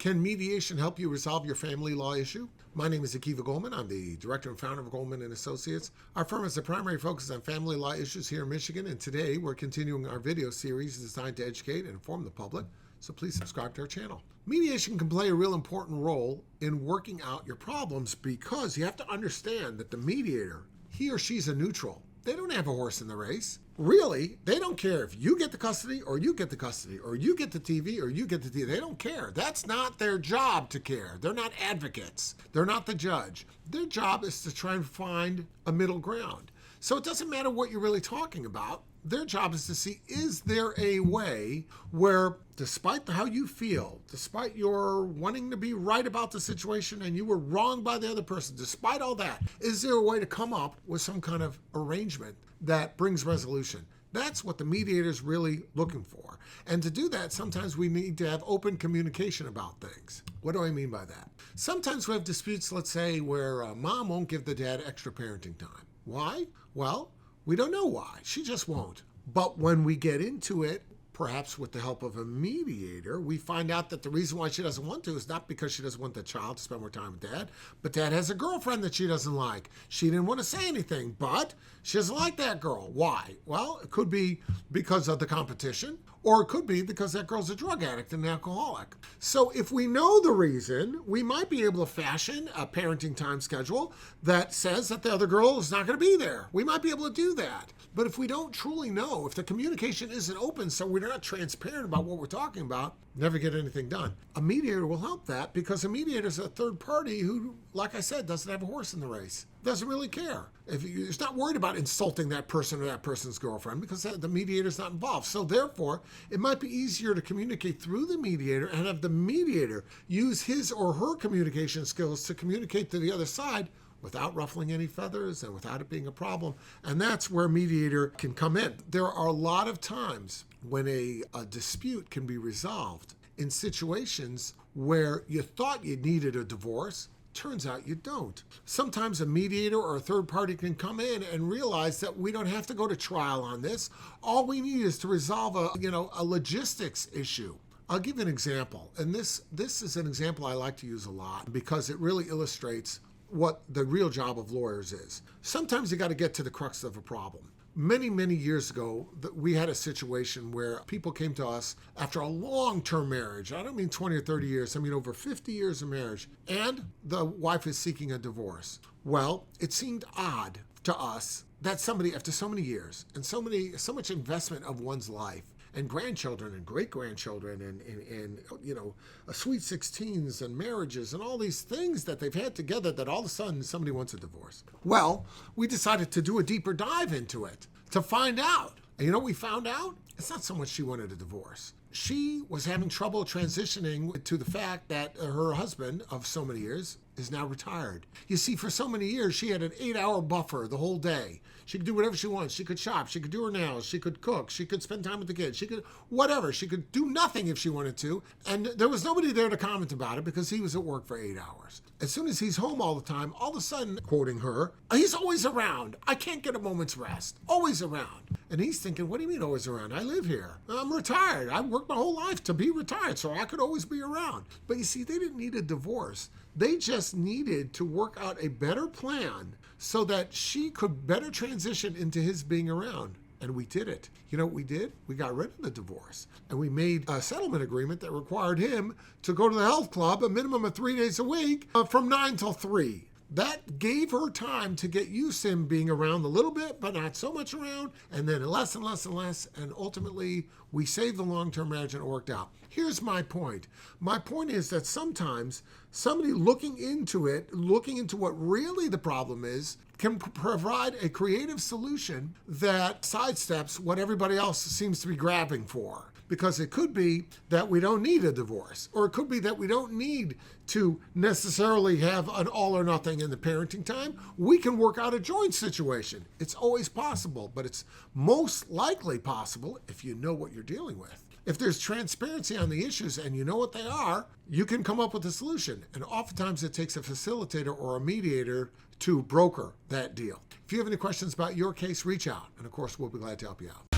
Can mediation help you resolve your family law issue? My name is Goldman. I'm the director and founder of Goldman and Associates. Our firm has a primary focus on family law issues here in Michigan, and today we're continuing our video series designed to educate and inform the public, so please subscribe to our channel. Mediation can play a real important role in working out your problems because you have to understand that the mediator, he or she's a neutral. They don't have a horse in the race. Really, they don't care if you get the custody or you get the custody or you get the TV or you get the TV. They don't care. That's not their job to care. They're not advocates. They're not the judge. Their job is to try and find a middle ground. So it doesn't matter what you're really talking about. Their job is to see, is there a way where, despite how you feel, despite your wanting to be right about the situation and you were wrong by the other person, despite all that, is there a way to come up with some kind of arrangement that brings resolution? That's what the mediator is really looking for. And to do that, sometimes we need to have open communication about things. What do I mean by that? Sometimes we have disputes, let's say, where mom won't give the dad extra parenting time. Why? Well, we don't know why. She just won't. But when we get into it, perhaps with the help of a mediator, we find out that the reason why she doesn't want to is not because she doesn't want the child to spend more time with dad, but dad has a girlfriend that she doesn't like. She didn't want to say anything, but she doesn't like that girl. Why? Well, it could be because of the competition, or it could be because that girl's a drug addict and an alcoholic. So if we know the reason, we might be able to fashion a parenting time schedule that says that the other girl is not going to be there. We might be able to do that. But if we don't truly know, if the communication isn't open, so we're not transparent about what we're talking about, never get anything done. A mediator will help that because a mediator is a third party who, like I said, doesn't have a horse in the race. Doesn't really care. It's not worried about insulting that person or that person's girlfriend because the mediator's not involved. So therefore, it might be easier to communicate through the mediator and have the mediator use his or her communication skills to communicate to the other side without ruffling any feathers and without it being a problem. And that's where a mediator can come in. There are a lot of times when a dispute can be resolved in situations where you thought you needed a divorce. Turns out you don't. Sometimes a mediator or a third party can come in and realize that we don't have to go to trial on this. All we need is to resolve a logistics issue. I'll give you an example. And this is an example I like to use a lot because it really illustrates what the real job of lawyers is. Sometimes you got to get to the crux of a problem. Many, many years ago, we had a situation where people came to us after a long-term marriage. I don't mean 20 or 30 years. I mean over 50 years of marriage. And the wife is seeking a divorce. Well, it seemed odd to us that somebody, after so many years and so much investment of one's life, and grandchildren and great-grandchildren and a sweet 16s and marriages and all these things that they've had together, that all of a sudden somebody wants a divorce. Well, we decided to do a deeper dive into it to find out. And you know what we found out? It's not so much she wanted a divorce. She was having trouble transitioning to the fact that her husband of so many years is now retired. You see, for so many years, she had an 8-hour buffer the whole day. She could do whatever she wants. She could shop. She could do her nails. She could cook. She could spend time with the kids. She could whatever. She could do nothing if she wanted to. And there was nobody there to comment about it because he was at work for 8 hours. As soon as he's home all the time, all of a sudden, quoting her, he's always around. I can't get a moment's rest. Always around. And he's thinking, what do you mean always around? I live here. I'm retired. I've worked my whole life to be retired, so I could always be around. But you see, they didn't need a divorce. They just needed to work out a better plan so that she could better transition into his being around. And we did it. You know what we did? We got rid of the divorce. And we made a settlement agreement that required him to go to the health club a minimum of 3 days a week from 9 till 3. That gave her time to get used to him being around a little bit, but not so much around, and then less and less and less, and ultimately we saved the long-term marriage and it worked out. Here's my point. My point is that sometimes somebody looking into what really the problem is, can provide a creative solution that sidesteps what everybody else seems to be grabbing for. Because it could be that we don't need a divorce, or it could be that we don't need to necessarily have an all or nothing in the parenting time. We can work out a joint situation. It's always possible, but it's most likely possible if you know what you're dealing with. If there's transparency on the issues and you know what they are, you can come up with a solution. And oftentimes it takes a facilitator or a mediator to broker that deal. If you have any questions about your case, reach out. And of course, we'll be glad to help you out.